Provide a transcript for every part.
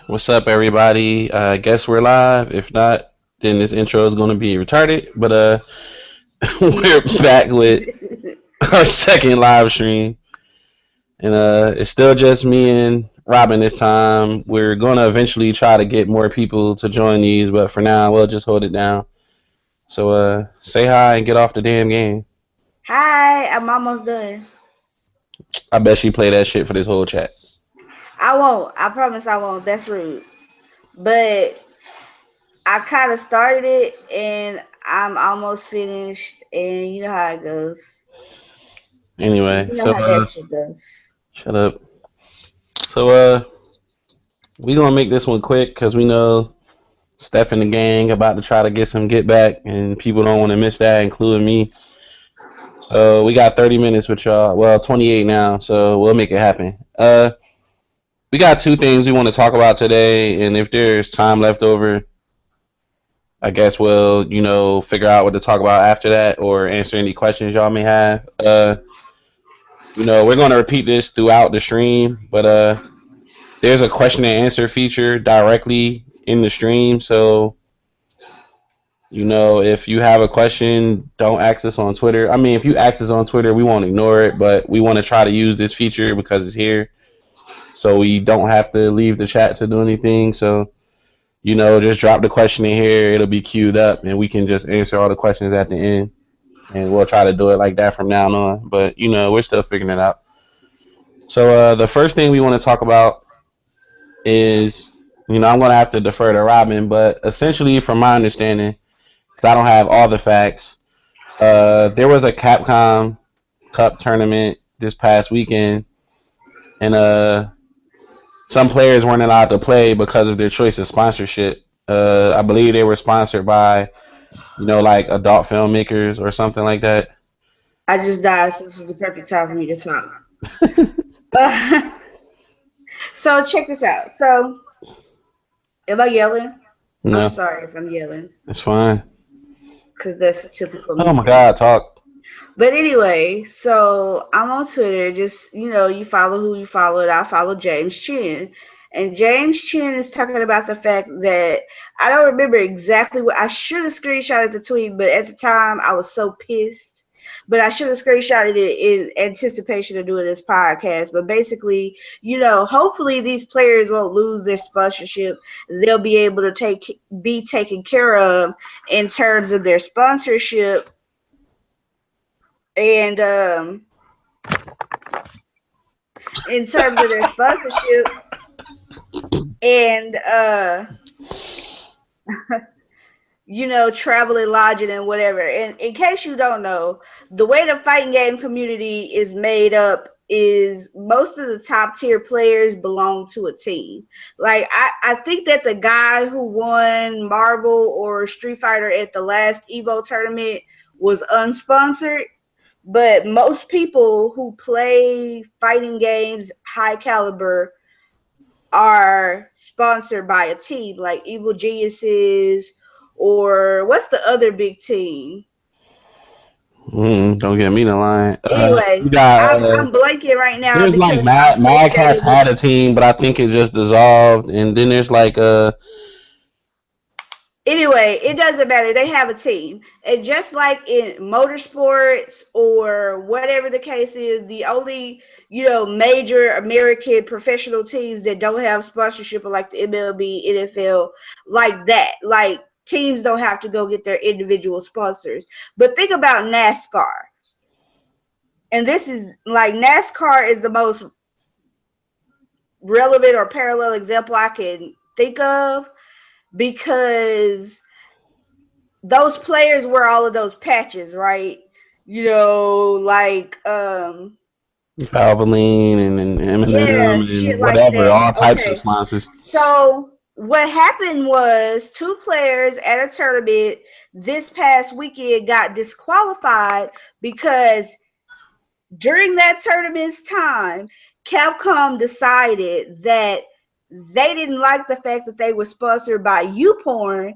What's up, everybody? I guess we're live. If not, then this intro is going to be retarded. But we're back with our second live stream, and it's still just me and Robin this time. We're going to eventually try to get more people to join these, but for now, we'll just hold it down. So say hi and get off the damn game. Hi, I'm almost done. I bet she play that shit for this whole chat. I won't. I promise I won't. That's rude. But I kind of started it and I'm almost finished. And you know how it goes. Anyway, You know so how that shit goes. shut up. So we gonna make this one quick because we know Steph and the gang about to try to get some get back, and people don't want to miss that, including me. So we got 30 minutes with y'all. Well, 28 now, so we'll make it happen. We got two things we want to talk about today, and if there's time left over, I guess we'll figure out what to talk about after that, or answer any questions y'all may have. We're gonna repeat this throughout the stream, but there's a question and answer feature directly in the stream, so if you have a question, don't ask us on Twitter. I mean, if you ask us on Twitter, we won't ignore it, but we want to try to use this feature because it's here. So we don't have to leave the chat to do anything. So, just drop the question in here. It'll be queued up and we can just answer all the questions at the end. And we'll try to do it like that from now on. But, we're still figuring it out. So the first thing we want to talk about is, I'm going to have to defer to Robin, but essentially, from my understanding, because I don't have all the facts, there was a Capcom Cup tournament this past weekend, and some players weren't allowed to play because of their choice of sponsorship. I believe they were sponsored by, like adult filmmakers or something like that. I just died, so this is the perfect time for me to talk. So check this out. So, am I yelling? I'm No, sorry if I'm yelling, it's fine. because that's a typical Oh me my thing. God, talk. But anyway, so I'm on Twitter. Just you follow who you follow. And I follow James Chin, and James Chin is talking about the fact that I don't remember exactly what I should have screenshotted the tweet, but at the time I was so pissed. But I should have screenshotted it in anticipation of doing this podcast. But basically, hopefully these players won't lose their sponsorship. They'll be able to be taken care of in terms of their sponsorship and in terms of their sponsorship and traveling, lodging, and whatever. And in case you don't know, the way the fighting game community is made up is most of the top tier players belong to a team. Like I think that the guy who won Marvel or Street Fighter at the last Evo tournament was unsponsored. But most people who play fighting games high caliber are sponsored by a team, like Evil Geniuses, or what's the other big team? Don't get me the line. You Anyway, got I'm blanking right now there's like because I'm so Mad Cats jaded with. had a team, but I think it just dissolved. And then there's like Anyway, it doesn't matter. They have a team. And just like in motorsports or whatever the case is, the only, major American professional teams that don't have sponsorship are like the MLB, NFL, like that. Like teams don't have to go get their individual sponsors. But think about NASCAR. And this is like NASCAR is the most relevant or parallel example I can think of because those players wear all of those patches, right? Like Valvoline and yeah, Eminem shit and like whatever, that. all types of Okay. sponsors. So what happened was two players at a tournament this past weekend got disqualified because during that tournament's time, Capcom decided that they didn't like the fact that they were sponsored by YouPorn.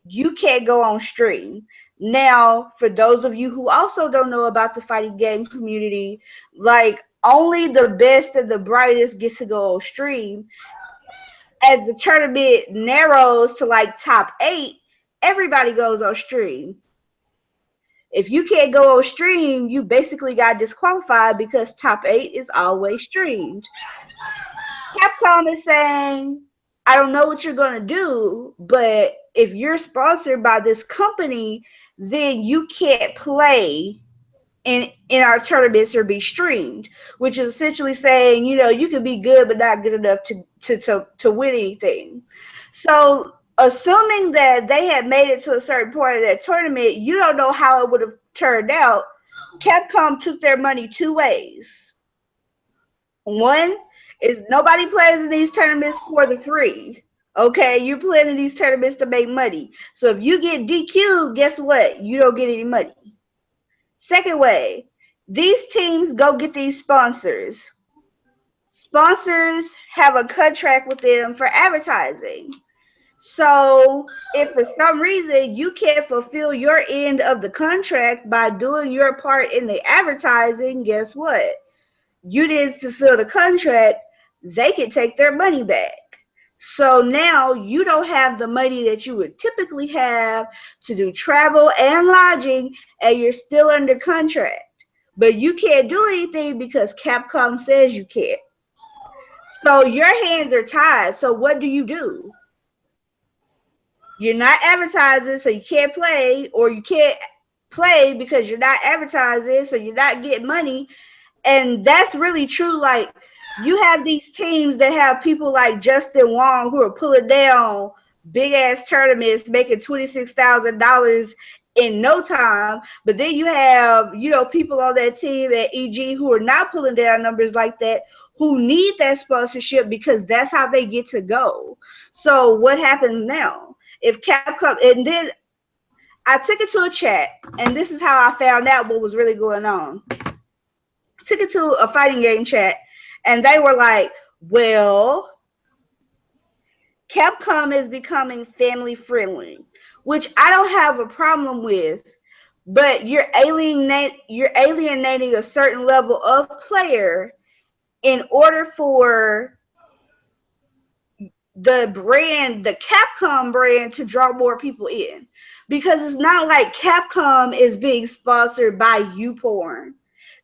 You can't go on stream. Now, for those of you who also don't know about the fighting game community, like only the best and the brightest get to go on stream. as the tournament narrows to like top 8, everybody goes on stream. If you can't go on stream, you basically got disqualified because top 8 is always streamed. Capcom is saying, I don't know what you're going to do, but if you're sponsored by this company, then you can't play in our tournaments or be streamed, which is essentially saying, you can be good but not good enough to win anything. So assuming that they had made it to a certain point of that tournament, you don't know how it would have turned out. Capcom took their money two ways. One is nobody plays in these tournaments for the free. Okay, you're playing in these tournaments to make money. So if you get DQ'd, guess what? You don't get any money. Second way, these teams go get these sponsors. Sponsors have a contract with them for advertising. So if for some reason you can't fulfill your end of the contract by doing your part in the advertising, guess what? You didn't fulfill the contract, they can take their money back. So now you don't have the money that you would typically have to do travel and lodging, and you're still under contract. But you can't do anything because Capcom says you can't. So your hands are tied. So what do? You're not advertising, so you can't play, or you can't play because you're not advertising, so you're not getting money. And that's really true. Like, you have these teams that have people like Justin Wong who are pulling down big ass tournaments, making $26,000 in no time. But then you have, people on that team at EG who are not pulling down numbers like that, who need that sponsorship because that's how they get to go. So what happens now? If Capcom, and then I took it to a chat, and this is how I found out what was really going on. Took it to a fighting game chat, and they were like, well, Capcom is becoming family friendly, which I don't have a problem with, but you're alienating a certain level of player in order for the Capcom brand to draw more people in. Because it's not like Capcom is being sponsored by YouPorn.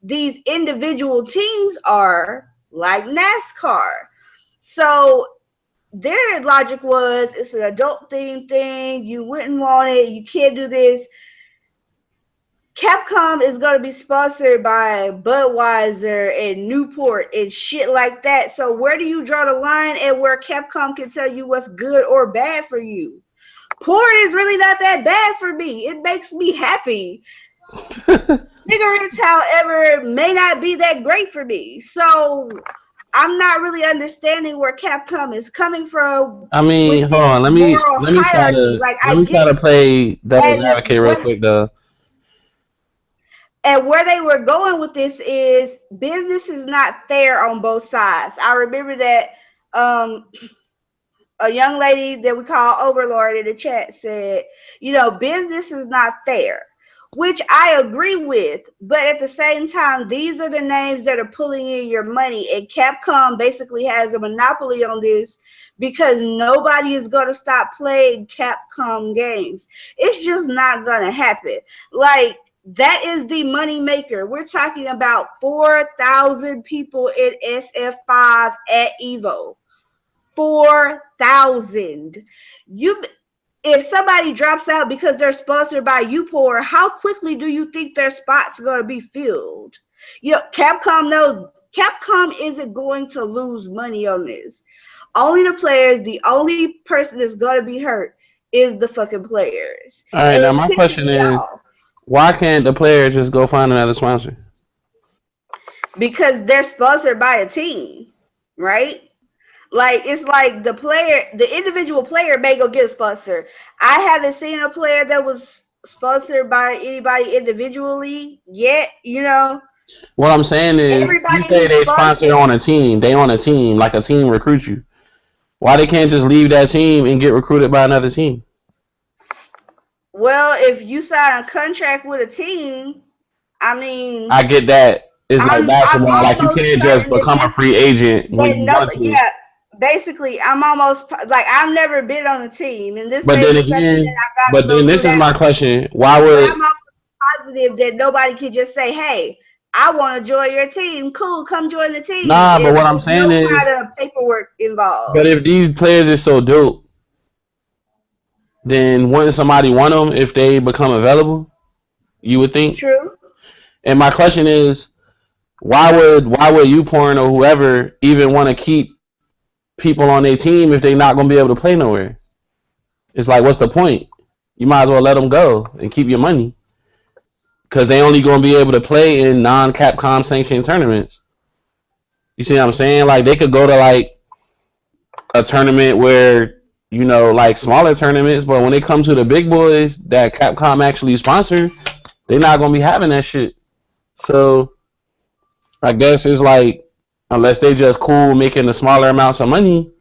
These individual teams are, like NASCAR. So their logic was, it's an adult themed thing. You wouldn't want it. You can't do this. Capcom is going to be sponsored by Budweiser and Newport and shit like that. So where do you draw the line at where Capcom can tell you what's good or bad for you? Porn is really not that bad for me. It makes me happy. Cigarettes, however, may not be that great for me. So I'm not really understanding where Capcom is coming from I with mean, hold on. this Let me moral let me try hierarchy. to Like, let I me get try to it. play devil's And advocate real what quick though. and where they were going with this is business is not fair on both sides. I remember that a young lady that we call Overlord in the chat said, business is not fair, which I agree with. But at the same time, these are the names that are pulling in your money, and Capcom basically has a monopoly on this because nobody is going to stop playing Capcom games. It's just not going to happen. Like, that is the money maker. We're talking about 4,000 people in SF5 at Evo. 4,000. You, if somebody drops out because they're sponsored by YouPorn, how quickly do you think their spot's going to be filled? Capcom knows. Capcom isn't going to lose money on this. Only the players. The only person that's going to be hurt is the fucking players, All right, and now it's my pissing question me is, off why can't the player just go find another sponsor? because they're sponsored by a team, right? Like, it's like the individual player may go get a sponsor. I haven't seen a player that was sponsored by anybody individually yet. What I'm saying is, you Everybody say who's they sponsor sponsored. on a team. They on a team, like a team recruits you. Why they can't just leave that team and get recruited by another team? Well, if you sign a contract with a team, I I mean, get that. It's like I'm basketball. Like you almost can't just certain that become a free agent when you no, want to. yeah, basically, I'm almost like I've never been on a team, and this But may then be something that again, I've got to but go then through this is that. my question: Why But would I'm almost positive that nobody can just say, "Hey, I want to join your team. Cool, come join the team." nah? But If what I'm there's no saying is, kind of paperwork but involved. if these players are so dope, then wouldn't somebody want them if they become available? You would think. True. And my question is, why would you porn or whoever even want to keep people on their team if they're not gonna be able to play nowhere? It's like, what's the point? You might as well let them go and keep your money because they only gonna be able to play in non-Capcom sanctioned tournaments. You see what I'm saying? Like they could go to like a tournament where like smaller tournaments, but when it comes to the big boys that Capcom actually sponsor, they're not gonna be having that shit. So I guess it's like unless they just cool making the smaller amounts of money,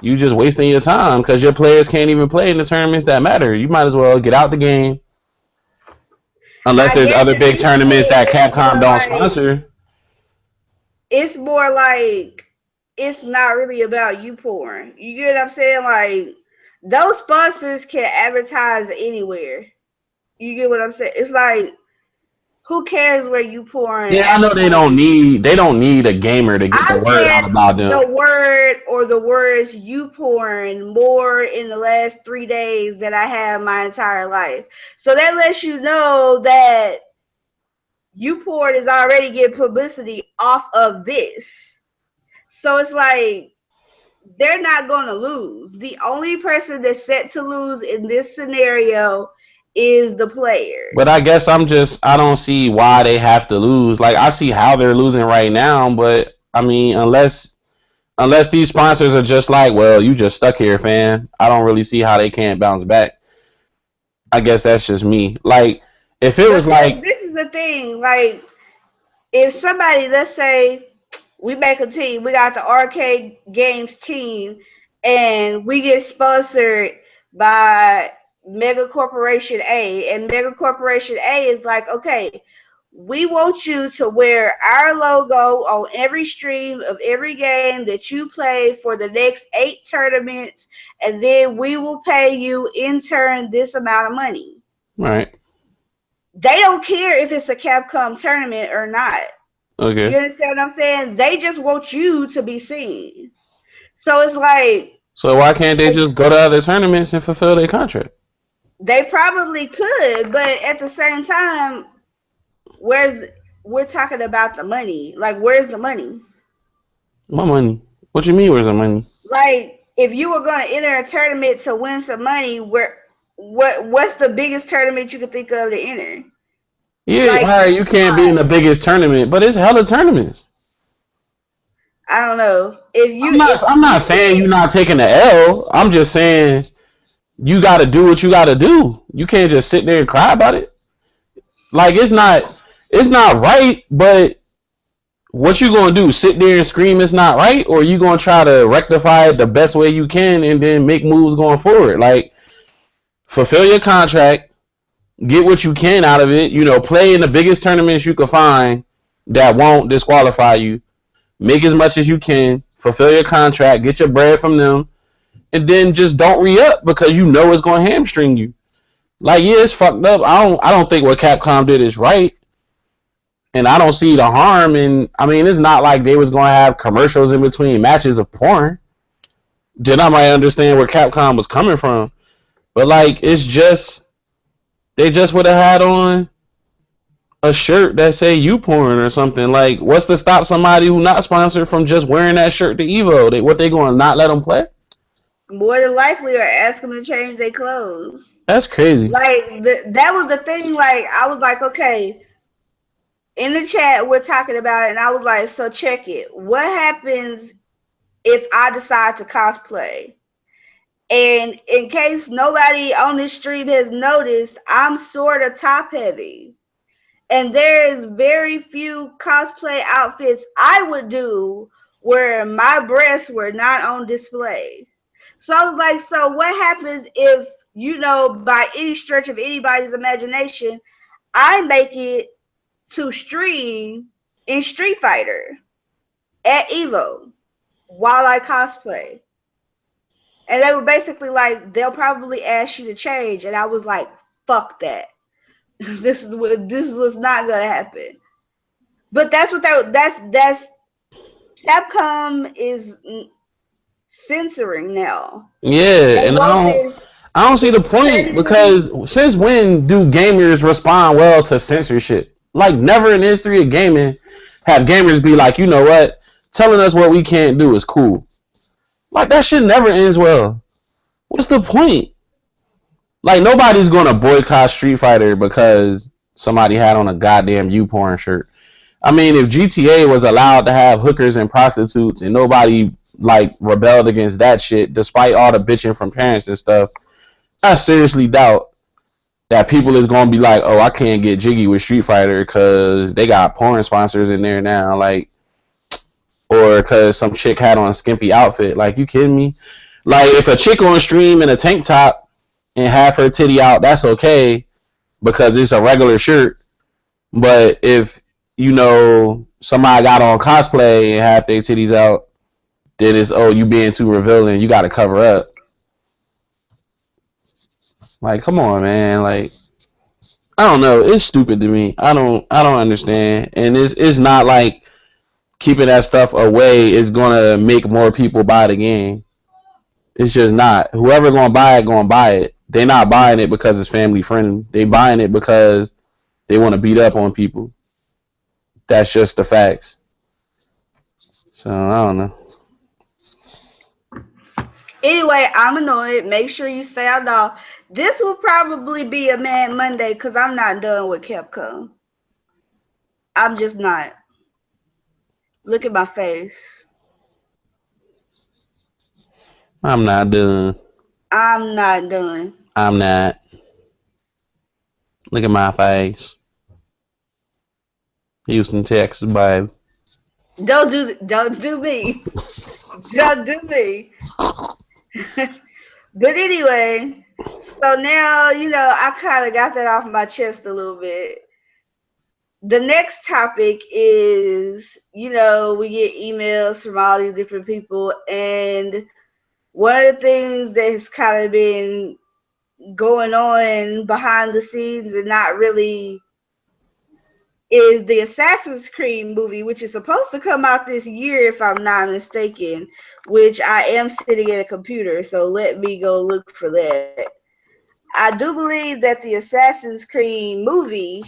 you just wasting your time because your players can't even play in the tournaments that matter. You might as well get out the game unless I there's guess other at big this tournaments point, that Capcom don't sponsor. it's more like it's not really about you porn. You get what I'm saying? Like those sponsors can advertise anywhere. You get what I'm saying? It's like who cares where you porn Yeah, I know advertises? they don't need a gamer to get the I've word said out about them. the word or the words you porn more in the last 3 days than I have my entire life. So that lets you know that you porn is already getting publicity off of this. So it's like they're not going to lose. The only person that's set to lose in this scenario is the But I players. guess I don't see why they have to lose. Like I see how they're losing right now, but I mean unless these sponsors are just like, well, you just stuck here, fam. I don't really see how they can't bounce back. I guess that's just me. Like if it was Because like this is the thing, like if somebody, let's say, we make a team, we got the arcade games team, and we get sponsored by Mega Corporation A, and Mega Corporation A is like, okay, we want you to wear our logo on every stream of every game that you play for the next 8 tournaments, and then we will pay you in turn this amount of money. right, They don't care if it's a Capcom tournament or not. You okay. understand what I'm saying? They just want you to be seen. So it's like So why can't they just go to other tournaments and fulfill their contract? they probably could, but at the same time, where's we're talking about the money? Like, where's the money? My money. What you mean where's the money? Like, if you were going to enter a tournament to win some money, what's the biggest tournament you could think of to enter? Yeah, all Like, right, you can't be in the biggest tournament, but it's hella tournaments. I don't know. If you if I'm not you saying you're get not taking the L. I'm just saying you got to do what you got to do. You can't just sit there and cry about it. Like it's not right, but what you gonna do? Sit there and scream it's not right, or you gonna try to rectify it the best way you can and then make moves going forward? Like fulfill your contract, get what you can out of it. Play in the biggest tournaments you can find that won't disqualify you. Make as much as you can. Fulfill your contract, get your bread from them, and then just don't re up because you know it's gonna hamstring you. Like yeah, it's fucked up. I don't think what Capcom did is right, and I don't see the harm. And I mean, it's not like they was gonna have commercials in between matches of porn. Then I might understand where Capcom was coming from, but like it's just they just would have had on a shirt that say you porn or something. Like what's to stop somebody who not sponsored from just wearing that shirt to Evo? What they going to not let them play? more than likely or ask them to change their clothes. That's crazy. Like that was the thing. Like I was like, okay, in the chat we're talking about it, and I was like, so check it. What happens if I decide to cosplay? And in case nobody on this stream has noticed, I'm sort of top heavy. And there's very few cosplay outfits I would do where my breasts were not on display. So I was like, so what happens if, by any stretch of anybody's imagination, I make it to stream in Street Fighter at Evo? while I cosplay. And they were basically like, they'll probably ask you to change. And I was like, fuck that. This was not gonna happen. But that's what that's Capcom is censoring now. Yeah, They and want this I don't see the point insanity. because since when do gamers respond well to censorship? Like never in the history of gaming have gamers be like, you know what, telling us what we can't do is cool. Like that shit never ends well. What's the point? Like nobody's gonna boycott Street Fighter because somebody had on a goddamn U porn shirt. I mean, if GTA was allowed to have hookers and prostitutes and nobody like rebelled against that shit, despite all the bitching from parents and stuff, I seriously doubt that people is gonna be like, oh, I can't get jiggy with Street Fighter because they got porn sponsors in there now, like, or because some chick had on a skimpy outfit. Like, you kidding me? Like, if a chick on stream in a tank top and have her titty out, that's okay because it's a regular shirt. But if somebody got on cosplay and have their titties out, then it's you being too revealing. You got to cover up. Like, come on, man. Like, I don't know. It's stupid to me. I don't understand. And it's not like keeping that stuff away is gonna make more people buy the game. It's just not. Whoever gonna buy it. They not buying it because it's family friendly. They buying it because they want to beat up on people. That's just the facts. So I don't know. Anyway, I'm annoyed. Make sure you stay out now. This will probably be a Mad Monday because I'm not done with Capcom. I'm just not. Look at my face. I'm not done. I'm not done. I'm not. Look at my face. Houston, Texas, babe. Don't do me. Don't do me. But anyway, so now I kind of got that off my chest a little bit. The next topic is we get emails from all these different people, and one of the things that has kind of been going on behind the scenes and not really is the Assassin's Creed movie, which is supposed to come out this year, if I'm not mistaken, which I am sitting at a computer, so let me go look for that. I do believe that the Assassin's Creed movie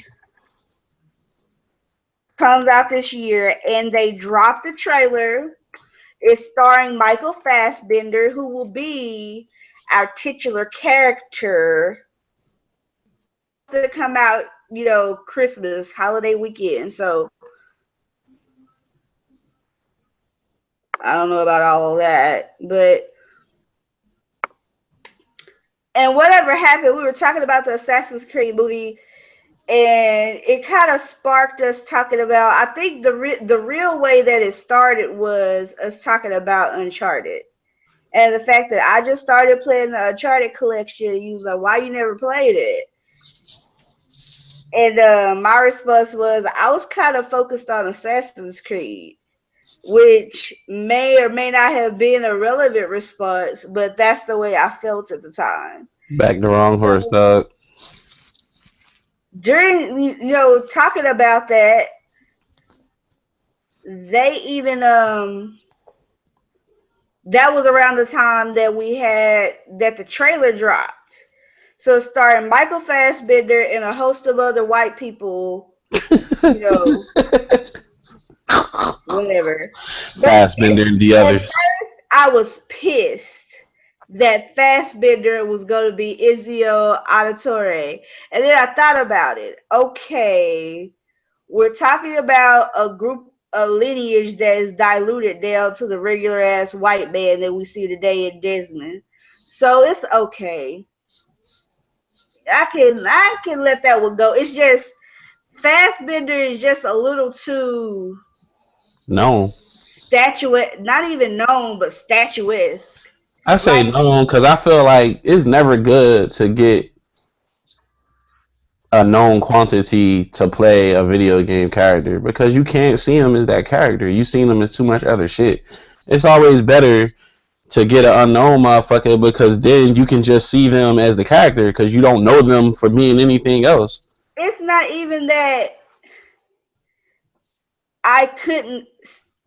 comes out this year, and they dropped the trailer. It's starring Michael Fassbender, who will be our titular character. To come out, Christmas holiday weekend. So I don't know about all of that, but and whatever happened, we were talking about the Assassin's Creed movie, and it kind of sparked us talking about. I think the real way that it started was us talking about Uncharted. And the fact that I just started playing the Uncharted collection, you was like, why you never played it? And my response was, I was kind of focused on Assassin's Creed, which may or may not have been a relevant response, but that's the way I felt at the time. Back the wrong horse, So dog. during talking about that, they even that was around the time that we had that the trailer dropped. So it starring Michael Fassbender and a host of other white people, you know, whatever. But Fassbender and the at others. first I was pissed that Fassbender was going to be Ezio Auditore. And then I thought about it. Okay, we're talking about a lineage that is diluted down to the regular ass white man that we see today in Desmond. So it's okay. I can let that one go. It's just Fassbender is just a little too No. statuette, not even known, but statuesque. I say Like, no because I feel like it's never good to get a known quantity to play a video game character because you can't see him as that character. You seen him as too much other shit. It's always better to get an unknown motherfucker because then you can just see them as the character because you don't know them for being anything else. It's not even that I couldn't.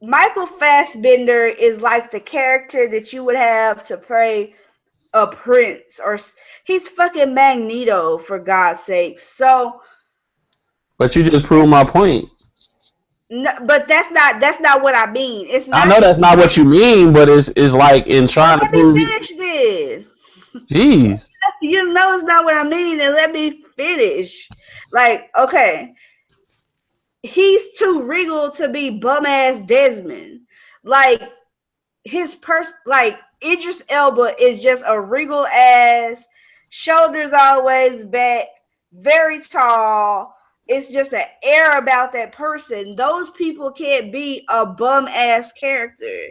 Michael Fassbender is like the character that you would have to play a prince, or he's fucking Magneto, for God's sake. So, But you just proved my point. no, but that's not what I mean. It's I not know that that's not what you mean, but it's like in well, trying to let me prove. finish this. Jeez. You know it's not what I mean, and let me finish. Like, okay, he's too regal to be bum ass Desmond. Like, his like Idris Elba is just a regal ass, shoulders always back, very tall. It's just an air about that person. Those people can't be a bum ass character.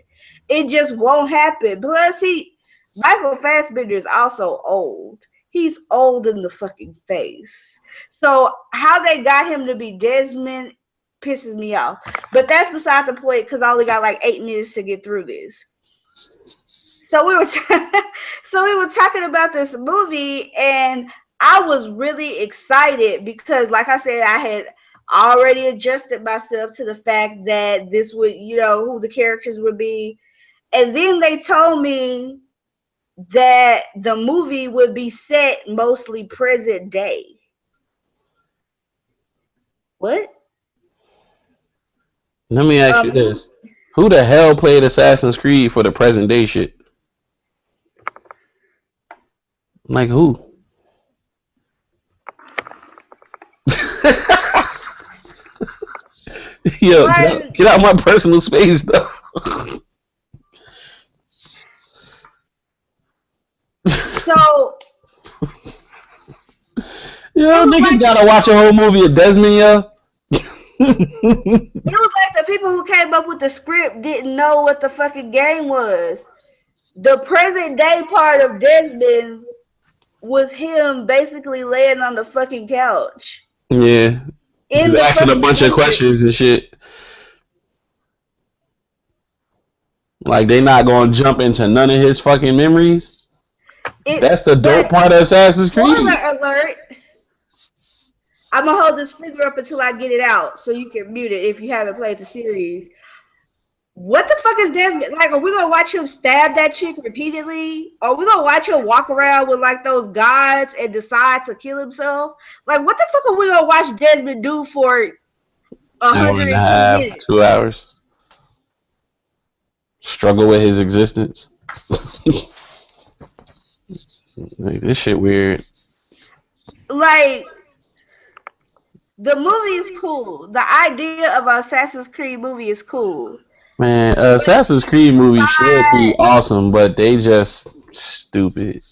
It just won't happen. Plus, Michael Fassbender is also old. He's old in the fucking face. So how they got him to be Desmond pisses me off. But that's beside the point because I only got like 8 minutes to get through this. So we were so we were talking about this movie, and I was really excited because, like I said, I had already adjusted myself to the fact that this would, who the characters would be, and then they told me that the movie would be set mostly present day. What? Let me ask you this: who the hell played Assassin's Creed for the present day shit? Like who? Yo, get out my personal space, though. So, yo, niggas like gotta watch a whole movie of Desmond, yo. It was like the people who came up with the script didn't know what the fucking game was. The present day part of Desmond was him basically laying on the fucking couch. Yeah. He's asking a bunch of questions and shit. Like they not gonna jump into none of his fucking memories. That's the dope part of Assassin's Creed. Spoiler alert. I'm gonna hold this finger up until I get it out so you can mute it if you haven't played the series. What the fuck is Desmond? Like, are we gonna watch him stab that chick repeatedly? Are we gonna watch him walk around with like those guards and decide to kill himself? Like, what the fuck are we gonna watch Desmond do for 120 minutes? 2 hours. Struggle with his existence. Like, this shit weird. Like, the movie is cool. The idea of an Assassin's Creed movie is cool. Man, Assassin's Creed movie should be awesome, but they just stupid.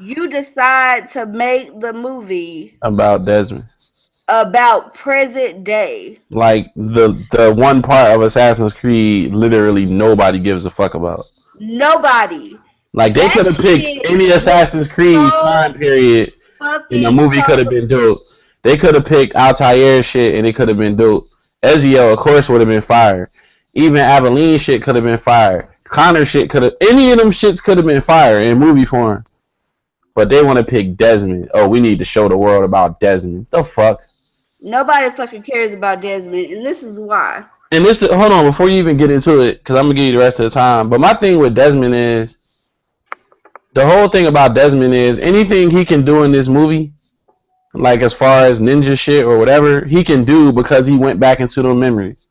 You decide to make the movie about Desmond, about present day. Like the one part of Assassin's Creed, literally nobody gives a fuck about. Nobody. Like they could have picked any Assassin's Creed time period, and the movie could have been dope. They could have picked Altair shit, and it could have been dope. Ezio, of course, would have been fire. Even Aveline shit could have been fire. Connor shit could have. Any of them shits could have been fire in movie form. But they want to pick Desmond. Oh, we need to show the world about Desmond. The fuck? Nobody fucking cares about Desmond, and this is why. And this, hold on, before you even get into it, because I'm gonna give you the rest of the time. But my thing with Desmond is, the whole thing about Desmond is anything he can do in this movie, like as far as ninja shit or whatever, he can do because he went back into those memories.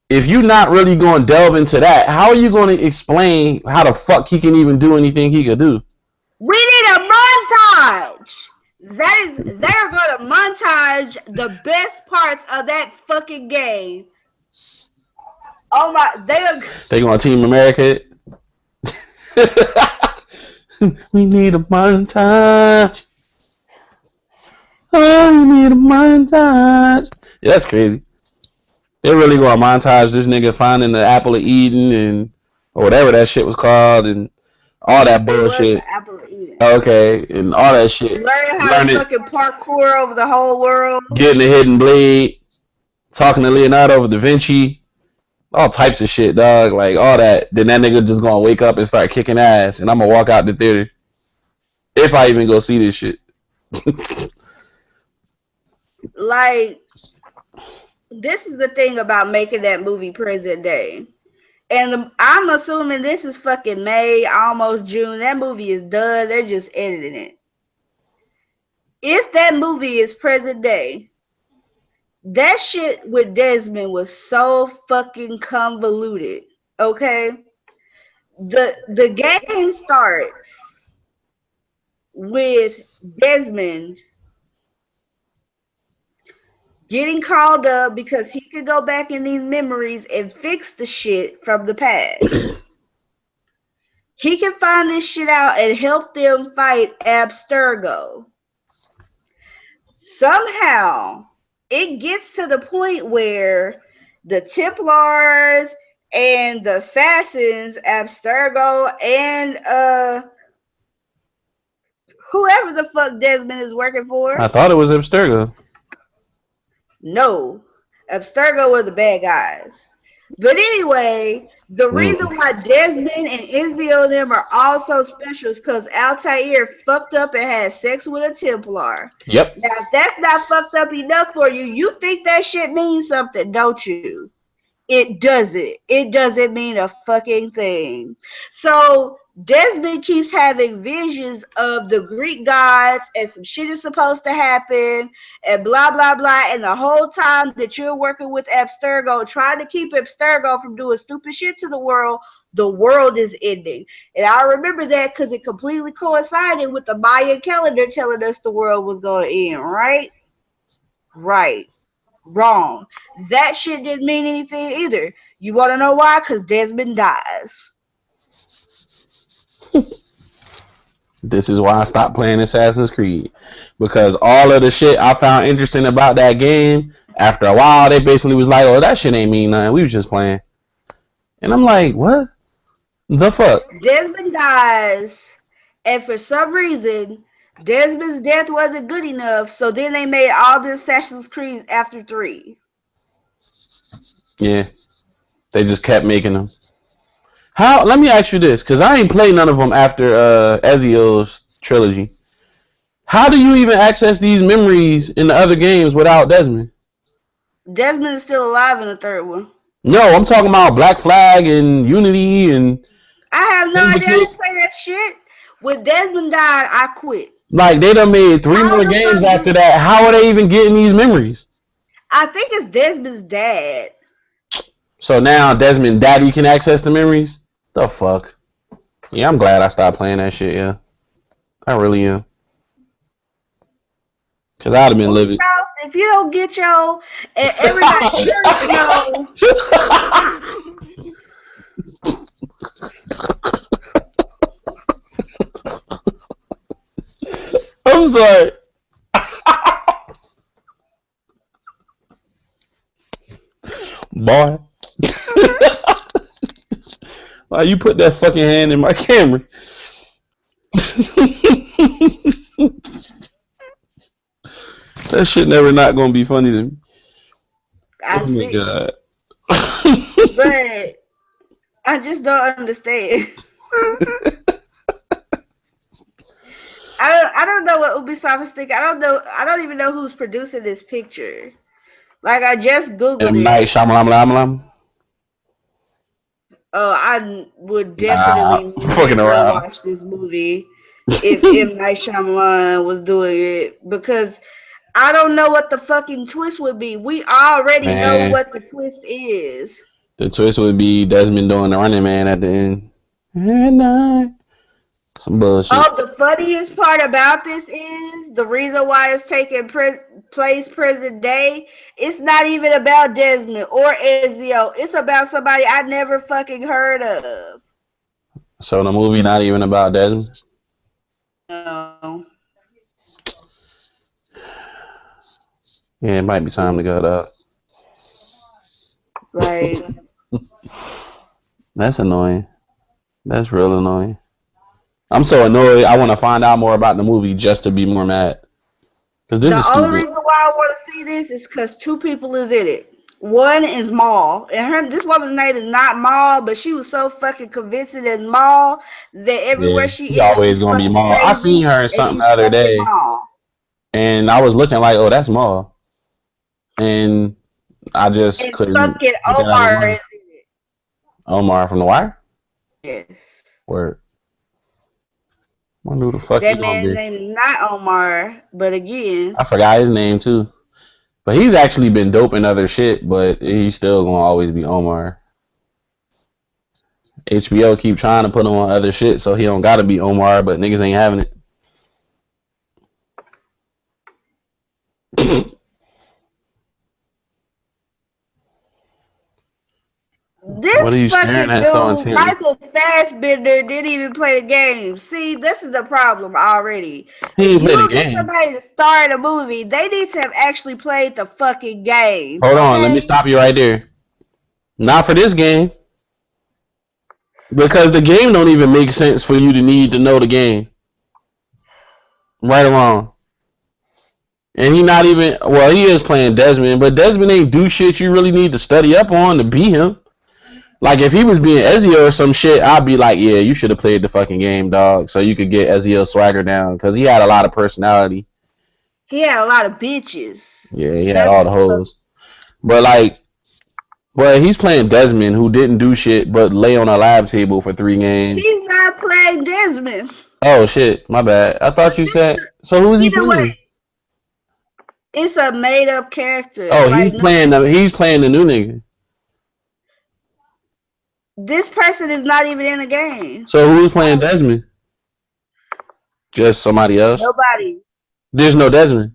If you're not really going to delve into that, how are you going to explain how the fuck he can even do anything he could do? We need a montage. They're going to montage the best parts of that fucking game. Oh my, they going to Team America it? We need a montage. Oh, we need a montage. Yeah, that's crazy. They're really going to montage this nigga finding the apple of Eden and or whatever that shit was called and all that bullshit. Okay, and all that shit. Learning how to fucking parkour over the whole world. Getting the hidden blade. Talking to Leonardo da Vinci. all types of shit, dog. Like all that. Then that nigga just gonna wake up and start kicking ass, and I'm gonna walk out the theater if I even go see this shit. Like, this is the thing about making that movie present day. And I'm assuming this is fucking May, almost June. That movie is done. They're just editing it. If that movie is present day, that shit with Desmond was so fucking convoluted. Okay? The game starts with Desmond getting called up because he could go back in these memories and fix the shit from the past. He can find this shit out and help them fight Abstergo. Somehow, it gets to the point where the Templars and the assassins, Abstergo and whoever the fuck Desmond is working I for. thought it was Abstergo. No, Abstergo were the bad guys. But anyway, the reason why Desmond and Izio and them are all so special is because Altair fucked up and had sex with a Templar. Yep. Now, if that's not fucked up enough for you, you think that shit means something, don't you? It doesn't. It doesn't mean a fucking thing. So Desmond keeps having visions of the Greek gods and some shit is supposed to happen and blah blah blah. And the whole time that you're working with Abstergo, trying to keep Abstergo from doing stupid shit to the world is ending. And I remember that because it completely coincided with the Mayan calendar telling us the world was going to end, right? Right. Wrong. That shit didn't mean anything either. You want to know why? Because Desmond dies. This is why I stopped playing Assassin's Creed. Because all of the shit I found interesting about that game, after a while, they basically was like, oh, that shit ain't mean nothing. We was just playing. And I'm like, what the fuck? Desmond dies, and for some reason, Desmond's death wasn't good enough, so then they made all the Assassin's Creed after 3. Yeah. They just kept making them. How? Let me ask you this, because I ain't played none of them after Ezio's trilogy. How do you even access these memories in the other games without Desmond? Desmond is still alive in the third one. No, I'm talking about Black Flag and Unity and I have no idea. I Syndicate. didn't play that shit. When Desmond died, I quit. Like they done made 3 How more the games fuck after do... that. How are they even getting these memories? I think it's Desmond's dad. So now Desmond Daddy can access the memories? The fuck? Yeah, I'm glad I stopped playing that shit, yeah. I really am. Cause I'd have been living. If you don't get your, and everybody should know. I'm sorry. Boy. Why you put that fucking hand in my camera? That shit never not gonna be funny to me. I Oh my see, god. but I just don't understand. I don't know what Ubisoft is thinking. I don't know. I don't even know who's producing this picture. Like I just googled M. Night it. Shyamalan. I would Nah, definitely I'm fucking never around. watch this movie if M. Night Shyamalan was doing it because I don't know what the fucking twist would be. We already know Man, what the twist is. the twist would be Desmond doing the Running Man at the end. At night. Some bullshit. Oh, the funniest part about this is the reason why it's taking place present day. It's not even about Desmond or Ezio. It's about somebody I never fucking heard of. So the movie not even about Desmond. No. Yeah, it might be time to go though. Like, That's annoying. That's real annoying. I'm so annoyed. I want to find out more about the movie just to be more mad. Cause this the is only stupid. reason why I want to see this is because 2 people is in it. One is Maul, and this woman's name is not Maul, but she was so fucking convincing as Maul that Yeah, everywhere she he is, always she's gonna be fucking Maul. I seen crazy, her in and something the she's other fucking day, Maul. and I was looking like, oh, that's Maul, and I just And couldn't fucking get that out of my Omar mind. is in it. Omar from The Wire. Yes, Word. Wonder who the fuck he that gonna man's be. name is not Omar, but again, I forgot his name too. But he's actually been dope in other shit, but he's still gonna always be Omar. HBO keep trying to put him on other shit, so he don't gotta be Omar, but niggas ain't having it. What this are you staring fucking at so dude, intently? Michael Fassbender, didn't even play the game. See, this is the problem already. He If ain't you play the will get game. somebody to star in a movie, they need to have actually played the fucking game. Hold on, let me Okay? stop you right there. Not for this game, because the game don't even make sense for you to need to know the game, right or wrong. And he not even well, he is playing Desmond, but Desmond ain't do shit you really need to study up on to beat him. Like if he was being Ezio or some shit, I'd be like, yeah, you should have played the fucking game, dog, so you could get Ezio's swagger down because he had a lot of personality. He had a lot of bitches. Yeah, he had That's all the hoes. But he's playing Desmond, who didn't do shit but lay on a lab table for 3 games. he's not playing Desmond. Oh shit, my bad. I thought you said. So who is he Either way, playing? it's a made up character. Oh, Like he's playing the new nigga. this person is not even in the game. So who's playing Desmond? Just somebody else. Nobody. There's no Desmond.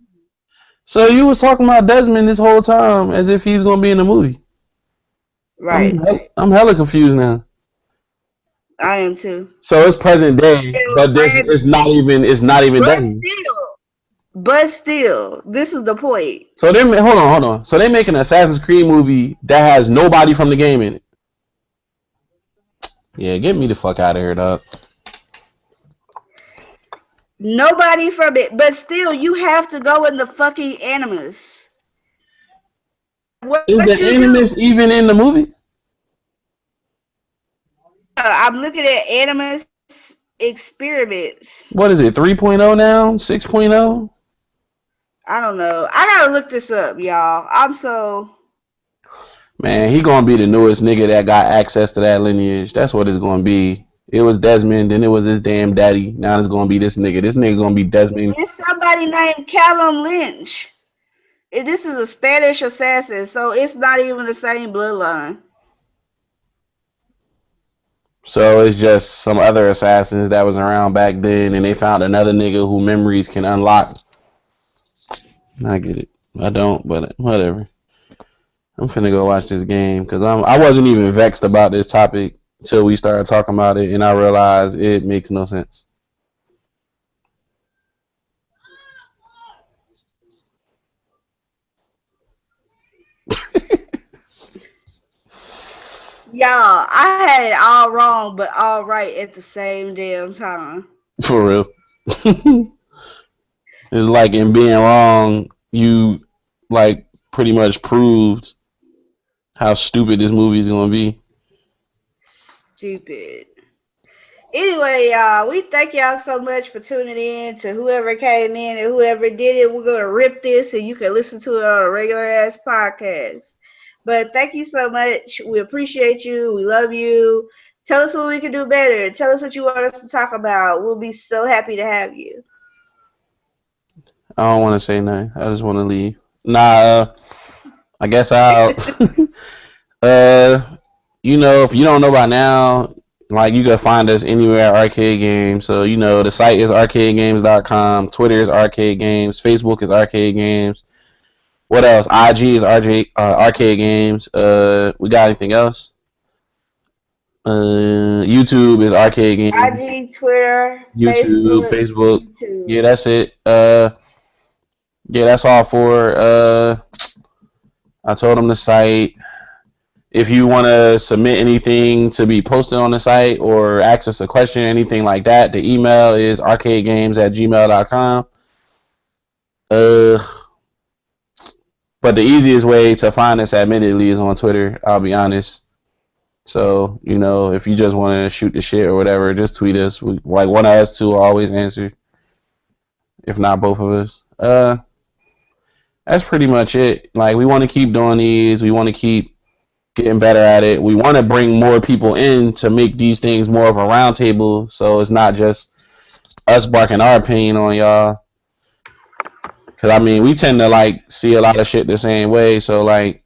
So you was talking about Desmond this whole time as if he's gonna be in the movie. I'm Right. I'm hella confused now. I am too. So it's present day, but this it's not even But Desmond. still, but still, this is the point. So they hold on. So they making an Assassin's Creed movie that has nobody from the game in it. Yeah, get me the fuck out of here, dog. Nobody from it, but still, you have to go in the fucking Animus. Is the What you Animus do? even in the movie? I'm looking at Animus experiments. What is it? 3.0 now? 6.0? I don't know. I gotta look this up, y'all. I'm so Man, he gonna be the newest nigga that got access to that lineage. That's what it's gonna be. It was Desmond, then it was his damn daddy. Now it's gonna be this nigga. This nigga gonna be Desmond. it's somebody named Callum Lynch. This is a Spanish assassin, so it's not even the same bloodline. So it's just some other assassins that was around back then, and they found another nigga who memories can unlock. I get it. I don't, but whatever. I'm finna go watch this game because I wasn't even vexed about this topic until we started talking about it, and I realized it makes no sense. Y'all, I had it all wrong, but all right at the same damn time. For real. It's like in being wrong, you like pretty much proved how stupid this movie is gonna be. Stupid. Anyway, y'all, we thank y'all so much for tuning in. To whoever came in and whoever did it, we're gonna rip this and you can listen to it on a regular ass podcast. But thank you so much. We appreciate you. We love you. Tell us what we can do better. Tell us what you want us to talk about. We'll be so happy to have you. I don't want to say nothing. I just want to leave. Nah, I guess I'll. uh, if you don't know by now, like you can find us anywhere arcade games. So the site is arcadegames.com. Twitter is arcade games. Facebook is arcade games. What else? IG is arcade games. We got anything else? YouTube is arcade games. IG, Twitter, YouTube, Facebook, Facebook. Yeah, YouTube. that's it. Yeah, that's all for. I told them the site. If you want to submit anything to be posted on the site or ask us a question, anything like that, the email is arcadegames@gmail.com. Uh, But the easiest way to find us, admittedly, is on Twitter. I'll be honest. So, you know, if you just want to shoot the shit or whatever, just tweet us. Like one of us two will always answer, if not both of us. That's pretty much it. Like we want to keep doing these. We want to keep getting better at it. We want to bring more people in to make these things more of a roundtable, so it's not just us barking our opinion on y'all. Cause I mean, we tend to like see a lot of shit the same way, so like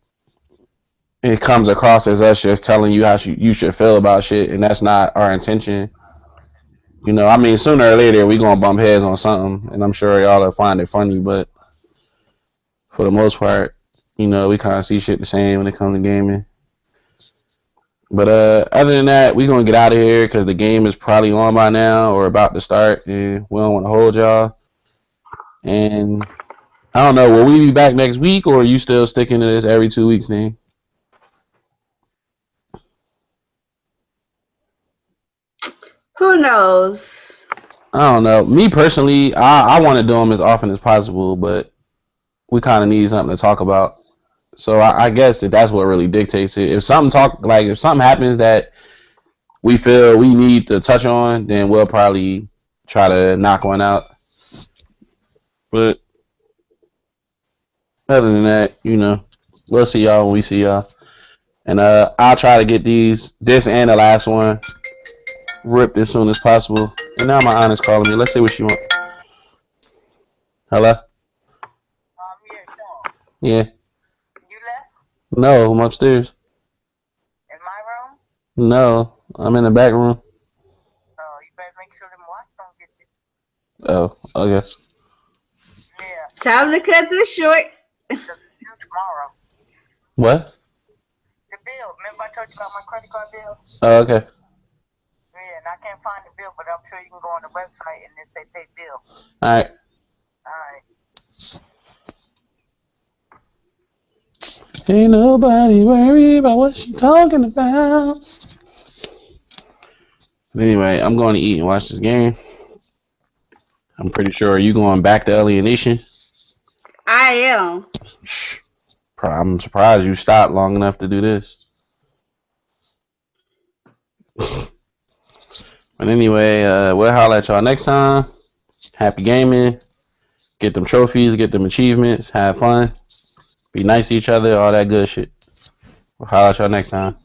it comes across as us just telling you how you should feel about shit, and that's not our intention. You know, I mean, sooner or later we gonna bump heads on something, and I'm sure y'all will find it funny, but for the most part, you know, we kind of see shit the same when it comes to gaming. But other than that, we gonna get out of here because the game is probably on by now or about to start, and we don't want to hold y'all. And I don't know, will we be back next week, or are you still sticking to this every 2 weeks thing? Who knows? I don't know. Me personally, I want to do them as often as possible, but we kind of need something to talk about. So I guess that's what really dictates it. If something happens that we feel we need to touch on, then we'll probably try to knock one out. But other than that, you know, we'll see y'all when we see y'all. And I'll try to get this and the last one, ripped as soon as possible. And now my aunt is calling me. Let's see what she wants. Hello? Yeah, Sean. Yeah. You left? No, I'm upstairs. In my room? No, I'm in the back room. Oh, you better make sure them watch don't get you. Oh, okay. Yeah. Time to cut this short. The bill tomorrow. What? The bill. Remember I told you about my credit card bill? Oh, okay. Yeah, and I can't find the bill, but I'm sure you can go on the website and then say pay bill. All right. Alright. Ain't nobody worried about what she talking about. But anyway, I'm going to eat and watch this game. I'm pretty sure you going back to Alienation. I am. I'm surprised you stopped long enough to do this. But anyway, we'll holler at y'all next time. Happy gaming. Get them trophies, get them achievements, have fun, be nice to each other, all that good shit. We'll holler at y'all next time.